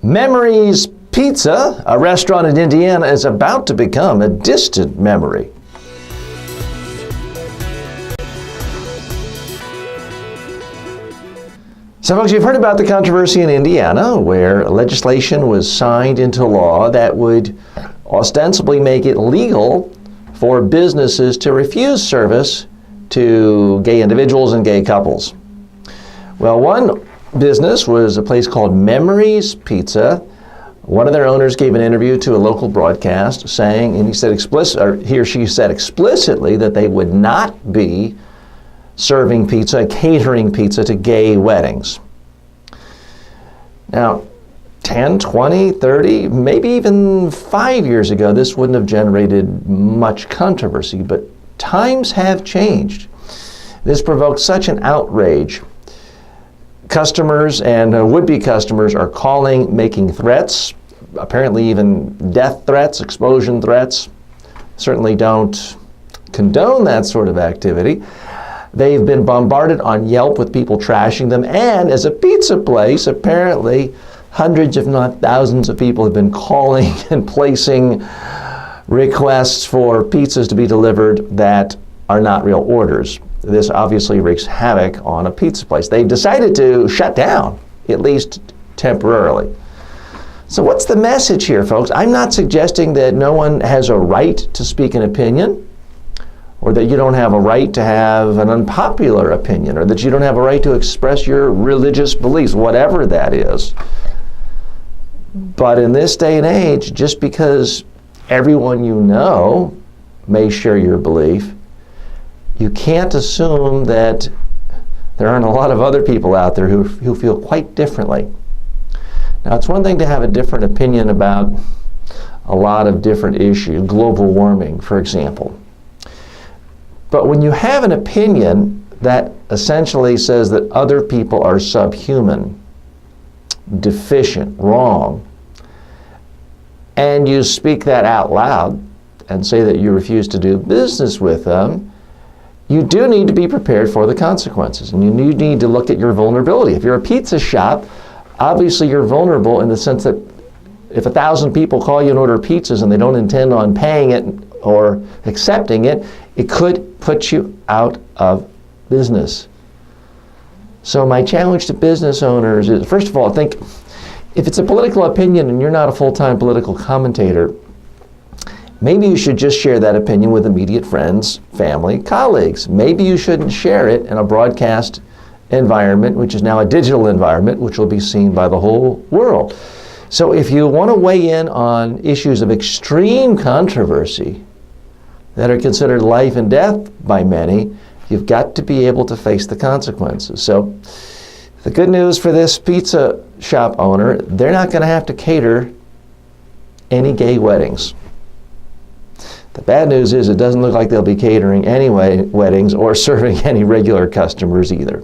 Memories Pizza, a restaurant in Indiana, is about to become a distant memory. So folks, you've heard about the controversy in Indiana where legislation was signed into law that would ostensibly make it legal for businesses to refuse service to gay individuals and gay couples. Well, one business was a place called Memories Pizza. One of their owners gave an interview to a local broadcast saying, and he or she said explicitly that they would not be serving pizza, catering pizza to gay weddings. Now, 10, 20, 30, maybe even 5 years ago, this wouldn't have generated much controversy, but times have changed. This provoked such an outrage. Customers and would-be customers are calling, making threats, apparently even death threats, explosion threats. Certainly don't condone that sort of activity. They've been bombarded on Yelp with people trashing them, and as a pizza place, apparently hundreds, if not thousands, of people have been calling and placing requests for pizzas to be delivered that are not real orders. This obviously wreaks havoc on a pizza place. They've decided to shut down, at least temporarily. So what's the message here, folks? I'm not suggesting that no one has a right to speak an opinion, or that you don't have a right to have an unpopular opinion, or that you don't have a right to express your religious beliefs, whatever that is. But in this day and age, just because everyone you know may share your belief, you can't assume that there aren't a lot of other people out there who feel quite differently. Now, it's one thing to have a different opinion about a lot of different issues, global warming, for example. But when you have an opinion that essentially says that other people are subhuman, deficient, wrong, and you speak that out loud and say that you refuse to do business with them, you do need to be prepared for the consequences, and you need to look at your vulnerability. If you're a pizza shop, obviously you're vulnerable in the sense that if 1,000 people call you and order pizzas and they don't intend on paying it or accepting it, it could put you out of business. So my challenge to business owners is, first of all, think if it's a political opinion and you're not a full-time political commentator, maybe you should just share that opinion with immediate friends, family, colleagues. Maybe you shouldn't share it in a broadcast environment, which is now a digital environment, which will be seen by the whole world. So if you want to weigh in on issues of extreme controversy that are considered life and death by many, you've got to be able to face the consequences. So the good news for this pizza shop owner, they're not going to have to cater any gay weddings. The bad news is it doesn't look like they'll be catering any weddings or serving any regular customers either.